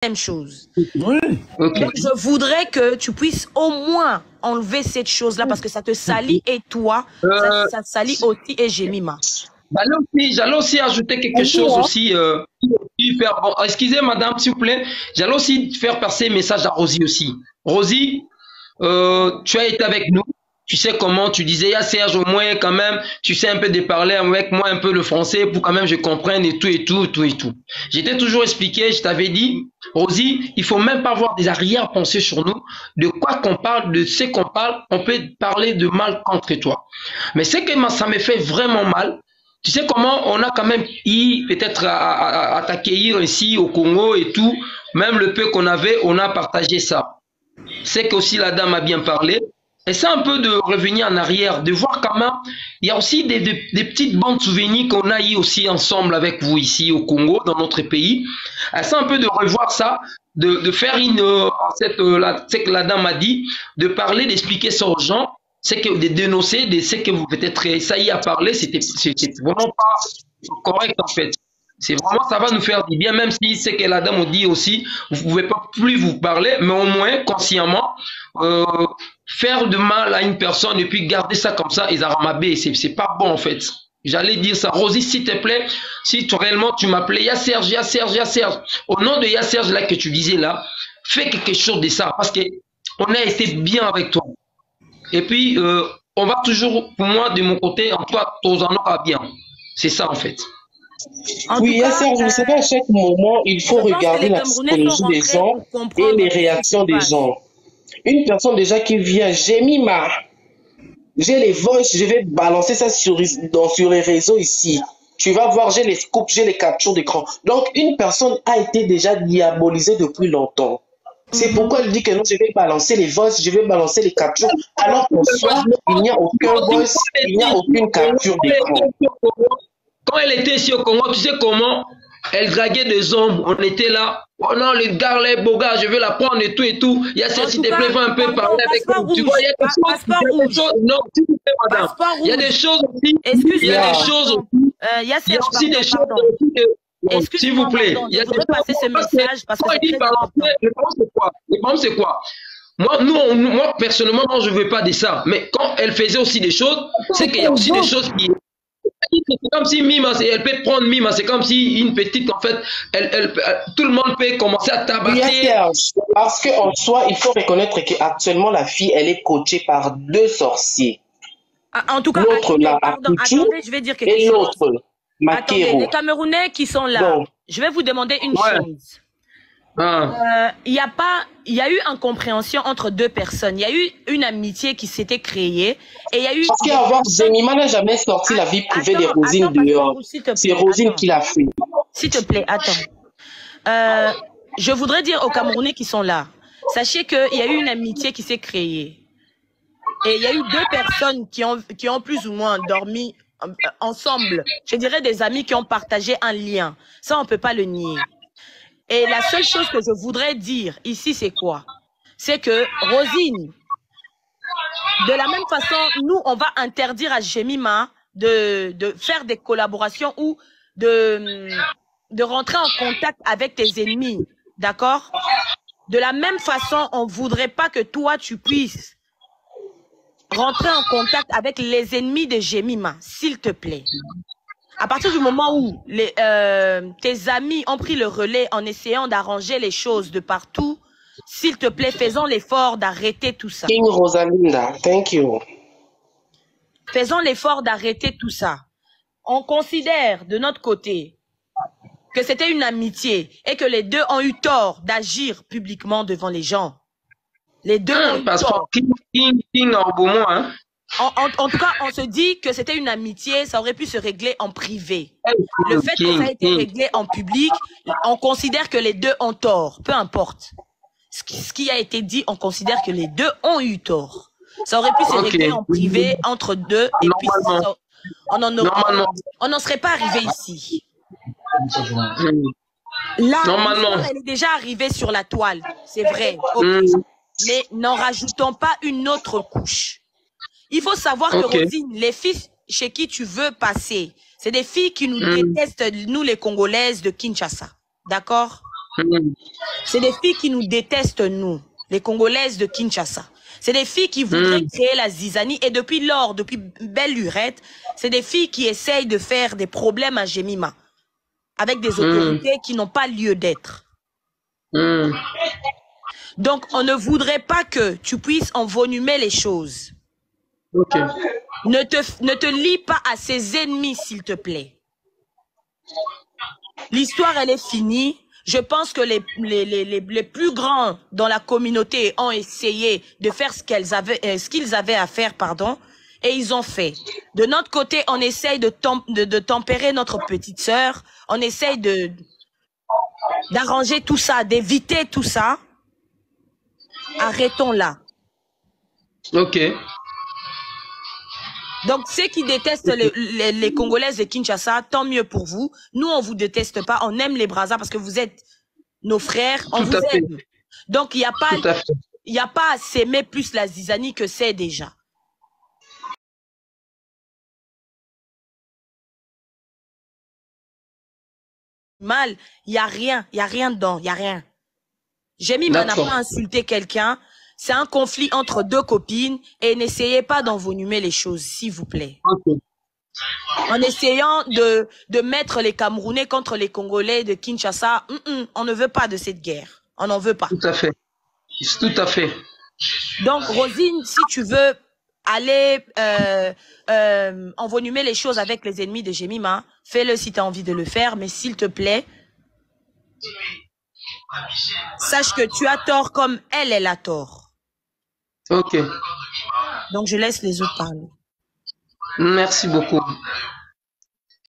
même chose. Oui. Ok. Donc, je voudrais que tu puisses au moins enlever cette chose-là parce que ça te salit et toi, ça salit aussi et Jemima. J'allais aussi ajouter quelque chose aussi. Bon, excusez madame, s'il vous plaît. J'allais aussi faire passer un message à Rosie aussi. Rosie, tu as été avec nous. Tu sais comment, tu disais, à Serge au moins quand même, tu sais un peu de parler avec moi un peu le français pour quand même je comprenne et tout et tout et tout et tout. J'étais toujours expliqué, je t'avais dit, Rosie, il faut même pas avoir des arrière-pensées sur nous. De quoi qu'on parle, de ce qu'on parle, on peut parler de mal contre toi. Mais c'est que ça me fait vraiment mal. Tu sais comment on a quand même eu peut-être à t'accueillir ici au Congo et tout, même le peu qu'on avait, on a partagé ça. C'est que aussi la dame a bien parlé. Et c'est un peu de revenir en arrière, de voir quand même, il y a aussi des petites bandes souvenirs qu'on a eu aussi ensemble avec vous ici au Congo, dans notre pays. C'est un peu de revoir ça, de faire ce que la dame a dit, de parler, d'expliquer ça aux gens, c'est que de dénoncer, de ce que vous peut-être ça y a parlé, c'était vraiment pas correct en fait. C'est vraiment, ça va nous faire du bien, même si c'est que la dame dit aussi, vous pouvez pas plus vous parler, mais au moins consciemment, faire de mal à une personne et puis garder ça comme ça, et Zaramabé, c'est pas bon en fait. J'allais dire ça. Rosie, s'il te plaît, si réellement tu m'appelais, ya Serge, ya Serge, ya Serge. Au nom de ya Serge là que tu disais là, fais quelque chose de ça, parce que on a été bien avec toi. Et puis, on va toujours, pour moi, de mon côté, en toi, tous en aura bien. C'est ça en fait. Oui, Serge, je sais pas, à chaque moment, il faut regarder la psychologie des gens et les réactions des gens. Une personne déjà qui vient, Jemima, j'ai les voices, je vais balancer ça sur les réseaux ici. Tu vas voir, j'ai les scoops, j'ai les captures d'écran. Donc, une personne a été déjà diabolisée depuis longtemps. C'est pourquoi elle dit que non, je vais balancer les voices, je vais balancer les captures, alors qu'en soi, il n'y a aucun voice, il n'y a aucune capture d'écran. Quand elle était ici au Congo, tu sais comment elle draguait des hommes, on était là. Oh non, le gars, les beaux gars, je vais la prendre et tout et tout. Il y a celle s'il te plaît, va un peu parler avec elle. Tu vois, il y a des choses. Non, s'il vous plaît, madame. Il y a des choses aussi. Excusez-moi. Il y a des choses aussi. Il y a aussi des choses aussi. S'il vous plaît. Il y a des choses. Passer ce message parce que c'est très important. Le problème, c'est quoi? Moi, personnellement, non, je ne veux pas de ça. Mais quand elle faisait aussi des choses, c'est qu'il y a aussi des choses qui. C'est comme si Mima, elle peut prendre Mima, c'est comme si une petite, en fait, tout le monde peut commencer à tabasser. Parce qu'en soi, il faut reconnaître qu'actuellement, la fille, elle est coachée par deux sorciers. En tout cas, l'autre là, attendez, je vais dire quelque chose. Et l'autre, Attendez, les Camerounais qui sont là, bon. Je vais vous demander une chose. Il y a eu incompréhension entre deux personnes. Il y a eu une amitié qui s'était créée et il y a eu. Parce qu'avoir Jemima n'a jamais sorti la vie privée des Rosines dehors. C'est Rosine qui l'a fait. S'il te plaît, attends. Je voudrais dire aux Camerounais qui sont là, sachez qu'il y a eu une amitié qui s'est créée et il y a eu deux personnes qui ont plus ou moins dormi ensemble. Je dirais des amis qui ont partagé un lien. Ça, on peut pas le nier. Et la seule chose que je voudrais dire ici, c'est quoi? C'est que Rosine, de la même façon, nous, on va interdire à Jemima de faire des collaborations ou de rentrer en contact avec tes ennemis. D'accord? De la même façon, on voudrait pas que toi, tu puisses rentrer en contact avec les ennemis de Jemima, s'il te plaît. À partir du moment où tes amis ont pris le relais en essayant d'arranger les choses de partout, s'il te plaît, faisons l'effort d'arrêter tout ça. King Rosalinda, thank you. Faisons l'effort d'arrêter tout ça. On considère de notre côté que c'était une amitié et que les deux ont eu tort d'agir publiquement devant les gens. Les deux ont eu tort. En tout cas, on se dit que c'était une amitié, ça aurait pu se régler en privé. Le fait que ça a été réglé en public, on considère que les deux ont tort, peu importe. Ce qui a été dit, on considère que les deux ont eu tort. Ça aurait pu se régler en privé entre deux et puis on n'en serait pas arrivé ici. Là, elle est déjà arrivée sur la toile, c'est vrai. Mais n'en rajoutons pas une autre couche. Il faut savoir que Rosine, les filles chez qui tu veux passer, c'est des filles qui nous détestent, nous les Congolaises de Kinshasa. D'accord? C'est des filles qui nous détestent, nous, les Congolaises de Kinshasa. C'est des filles qui voudraient créer la zizanie. Et depuis lors, depuis belle lurette, c'est des filles qui essayent de faire des problèmes à Jemima avec des autorités qui n'ont pas lieu d'être. Donc, on ne voudrait pas que tu puisses envenimer les choses. Okay. Ne te lie pas à ses ennemis, s'il te plaît. L'histoire, elle est finie. Je pense que les plus grands dans la communauté ont essayé de faire ce qu'ils avaient à faire, pardon, et ils ont fait. De notre côté, on essaye de tempérer notre petite sœur. On essaye d'arranger tout ça, d'éviter tout ça. Arrêtons là. Ok. Donc, ceux qui détestent les Congolaises de Kinshasa, tant mieux pour vous. Nous, on vous déteste pas. On aime les Brazza parce que vous êtes nos frères. On vous aime. Donc, il n'y a pas à s'aimer plus la zizanie que c'est déjà. Mal, il n'y a rien dedans, il n'y a rien. Jemima n'a pas insulté quelqu'un. C'est un conflit entre deux copines et n'essayez pas d'envenimer les choses, s'il vous plaît. Okay. En essayant de mettre les Camerounais contre les Congolais de Kinshasa, on ne veut pas de cette guerre. On n'en veut pas. Tout à fait. Tout à fait. Donc, Rosine, si tu veux aller envenimer les choses avec les ennemis de Jemima, fais-le si tu as envie de le faire, mais s'il te plaît, sache que tu as tort comme elle a tort. Ok. Donc, je laisse les autres parler. Merci beaucoup.